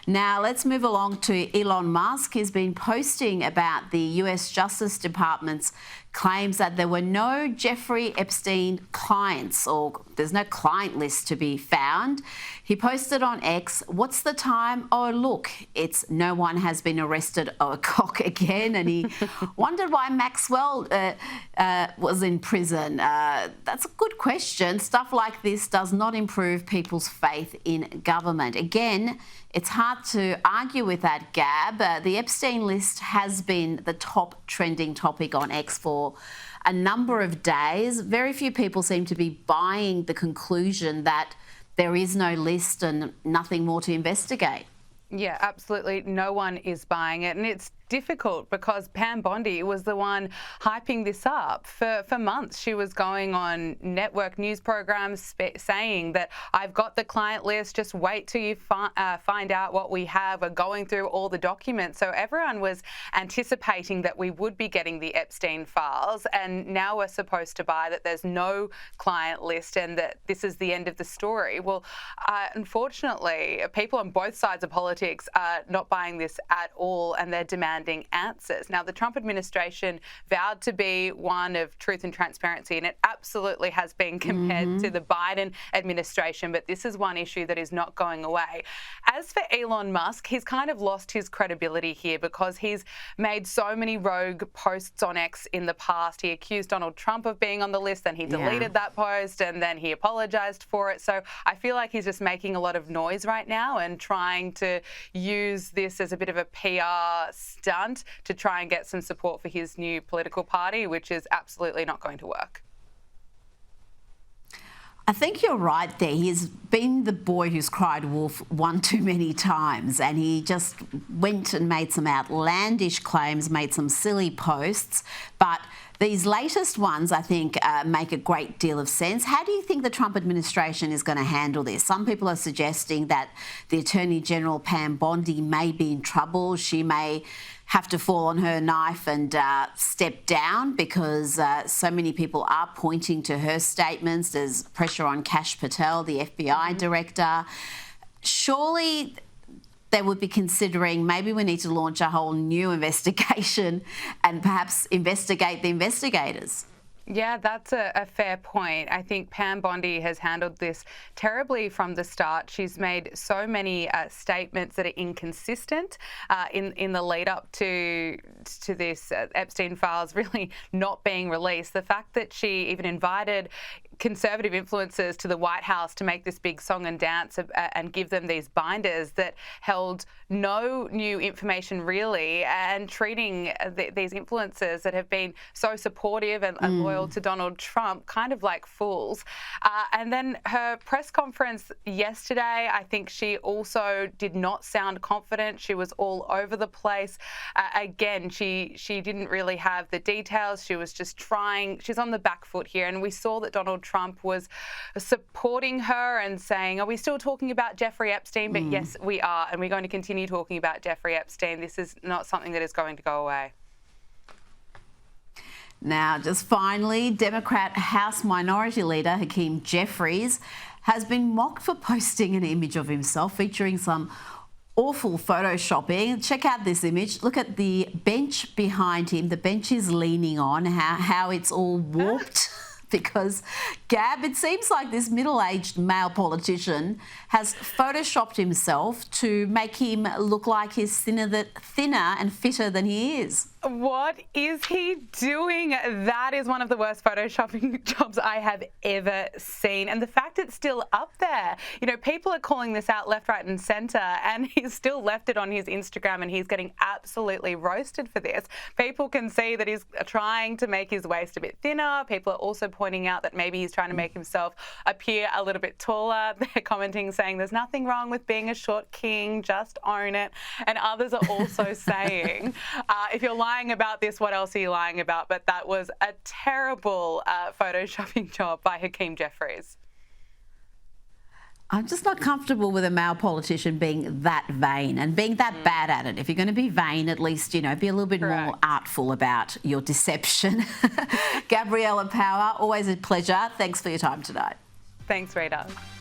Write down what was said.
Now, let's move along to Elon Musk. He's been posting about the US Justice Department's claims that there were no Jeffrey Epstein clients, or there's no client list to be found. He posted on X, "What's the time? Oh, look, it's no one has been arrested o'clock again." And he wondered why Maxwell was in prison. That's a good question. Stuff like this does not improve people's faith in government. Again, it's hard to argue with that, Gab. The Epstein list has been the top trending topic on X for a number of days. Very few people seem to be buying the conclusion that there is no list and nothing more to investigate. Yeah, absolutely. No one is buying it. And it's difficult because Pam Bondi was the one hyping this up for months. She was going on network news programs saying that I've got the client list, just wait till you find out what we have. We're going through all the documents. So everyone was anticipating that we would be getting the Epstein files, and now we're supposed to buy that there's no client list and that this is the end of the story. Well, unfortunately, people on both sides of politics are not buying this at all, and they're demanding answers. Now, the Trump administration vowed to be one of truth and transparency, and it absolutely has been compared to the Biden administration, but this is one issue that is not going away. As for Elon Musk, he's kind of lost his credibility here because he's made so many rogue posts on X in the past. He accused Donald Trump of being on the list, then he deleted that post, and then he apologized for it. So I feel like he's just making a lot of noise right now and trying to use this as a bit of a PR stunt to try and get some support for his new political party, which is absolutely not going to work. I think you're right there. He's been the boy who's cried wolf one too many times, and he just went and made some outlandish claims, made some silly posts, but these latest ones, I think, make a great deal of sense. How do you think the Trump administration is going to handle this? Some people are suggesting that the Attorney General, Pam Bondi, may be in trouble. She may have to fall on her knife and step down because so many people are pointing to her statements. There's pressure on Kash Patel, the FBI director. Surely they would be considering maybe we need to launch a whole new investigation and perhaps investigate the investigators. Yeah, that's a fair point. I think Pam Bondi has handled this terribly from the start. She's made so many statements that are inconsistent in the lead up to this Epstein files really not being released. The fact that she even invited conservative influencers to the White House to make this big song and dance and give them these binders that held no new information really, and treating these influencers that have been so supportive and loyal to Donald Trump kind of like fools. And then her press conference yesterday, I think she also did not sound confident. She was all over the place. Again, she didn't really have the details. She was just trying. She's on the back foot here, and we saw that Donald Trump was supporting her and saying, are we still talking about Jeffrey Epstein? But yes, we are, and we're going to continue talking about Jeffrey Epstein. This is not something that is going to go away. Now, just finally, Democrat House Minority Leader Hakeem Jeffries has been mocked for posting an image of himself featuring some awful photoshopping. Check out this image. Look at the bench behind him. The bench is leaning on, how it's all warped. Because, Gab, it seems like this middle-aged male politician has photoshopped himself to make him look like he's thinner and fitter than he is. What is he doing? That is one of the worst photoshopping jobs I have ever seen. And the fact it's still up there, you know, people are calling this out left, right and centre, and he's still left it on his Instagram and he's getting absolutely roasted for this. People can see that he's trying to make his waist a bit thinner. People are also pointing out that maybe he's trying to make himself appear a little bit taller. They're commenting saying there's nothing wrong with being a short king, just own it. And others are also saying, if you're lying about this, what else are you lying about? But that was a terrible photoshopping job by Hakeem Jeffries. I'm just not comfortable with a male politician being that vain and being that bad at it. If you're going to be vain, at least, you know, be a little bit more artful about your deception. Gabriella Power, always a pleasure. Thanks for your time tonight. Thanks, Rita.